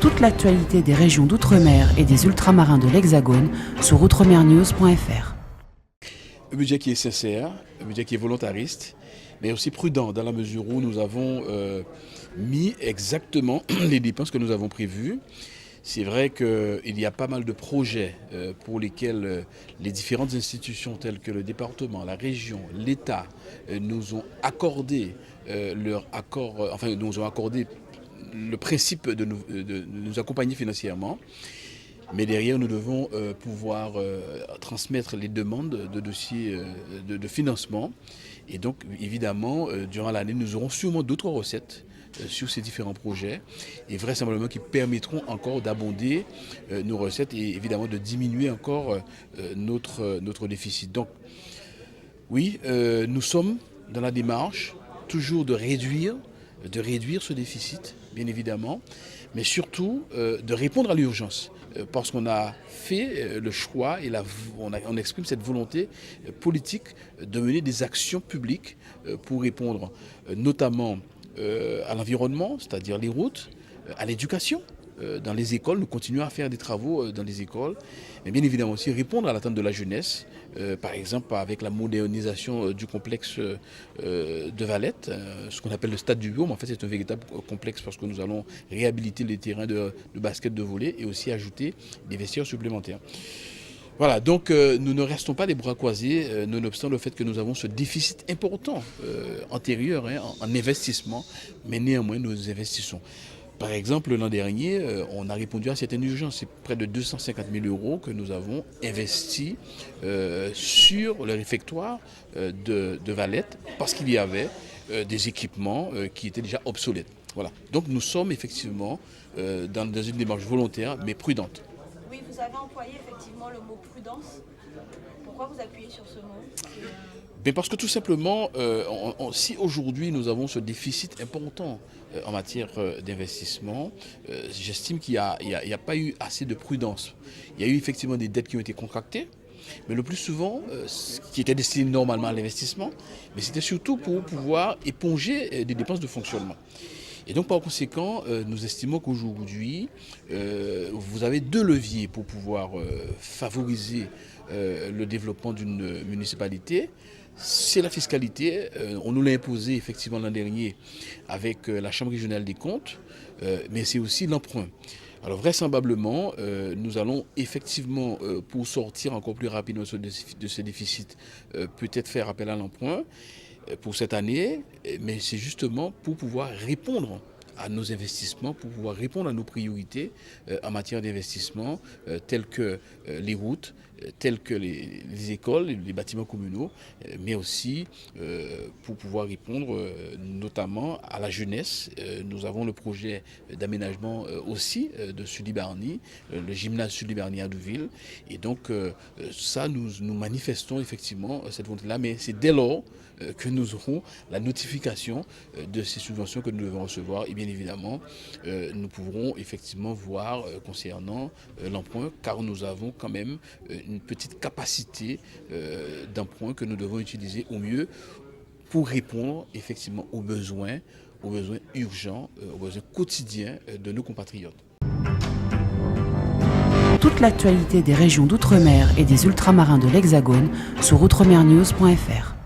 Toute l'actualité des régions d'outre-mer et des ultramarins de l'Hexagone sur outremernews.fr. Un budget qui est sincère, un budget qui est volontariste, mais aussi prudent dans la mesure où nous avons mis exactement les dépenses que nous avons prévues. C'est vrai qu'il y a pas mal de projets pour lesquels les différentes institutions telles que le département, la région, l'État nous ont accordé leur accord, enfin nous ont accordé le principe de nous accompagner financièrement. Mais derrière, nous devons pouvoir transmettre les demandes de dossiers de financement. Et donc, évidemment, durant l'année, nous aurons sûrement d'autres recettes sur ces différents projets et vraisemblablement qui permettront encore d'abonder nos recettes et évidemment de diminuer encore notre déficit. Donc, oui, nous sommes dans la démarche toujours de réduire ce déficit, bien évidemment, mais surtout de répondre à l'urgence. Parce qu'on a fait le choix et on exprime cette volonté politique de mener des actions publiques pour répondre notamment à l'environnement, c'est-à-dire les routes, à l'éducation. Dans les écoles, nous continuons à faire des travaux dans les écoles, mais bien évidemment aussi répondre à l'attente de la jeunesse, par exemple avec la modernisation du complexe de Valette, ce qu'on appelle le stade du Biot, mais en fait c'est un véritable complexe parce que nous allons réhabiliter les terrains de basket, de volley et aussi ajouter des vestiaires supplémentaires. Voilà, donc nous ne restons pas les bras croisés, nonobstant le fait que nous avons ce déficit important antérieur en investissement, mais néanmoins nous investissons. Par exemple, l'an dernier, on a répondu à certaines urgences. C'est près de 250 000 € que nous avons investis sur le réfectoire de Valette parce qu'il y avait des équipements qui étaient déjà obsolètes. Voilà. Donc nous sommes effectivement dans une démarche volontaire mais prudente. Oui, vous avez employé effectivement le mot prudence. Pourquoi vous appuyez sur ce mot ? Mais parce que tout simplement, si aujourd'hui nous avons ce déficit important en matière d'investissement, j'estime qu'il n'y a pas eu assez de prudence. Il y a eu effectivement des dettes qui ont été contractées, mais le plus souvent, qui étaient destinées normalement à l'investissement, mais c'était surtout pour pouvoir éponger des dépenses de fonctionnement. Et donc par conséquent, nous estimons qu'aujourd'hui, vous avez deux leviers pour pouvoir favoriser le développement d'une municipalité. C'est la fiscalité, on nous l'a imposé effectivement l'an dernier avec la Chambre régionale des comptes, mais c'est aussi l'emprunt. Alors vraisemblablement, nous allons effectivement, pour sortir encore plus rapidement de ce déficit, peut-être faire appel à l'emprunt pour cette année, mais c'est justement pour pouvoir répondre à nos investissements, pour pouvoir répondre à nos priorités en matière d'investissement telles que les routes, telles que les écoles, les bâtiments communaux, mais aussi pour pouvoir répondre notamment à la jeunesse. Nous avons le projet d'aménagement aussi de Sully-Barny, le gymnase Sully-Barny à Douville, et donc ça nous manifestons effectivement cette volonté-là, mais c'est dès lors que nous aurons la notification de ces subventions que nous devons recevoir et bien évidemment nous pourrons effectivement voir concernant l'emprunt car nous avons quand même une petite capacité d'emprunt que nous devons utiliser au mieux pour répondre effectivement aux besoins urgents, aux besoins quotidiens de nos compatriotes. Toute l'actualité des régions d'outre-mer et des ultramarins de l'Hexagone sur outremernews.fr.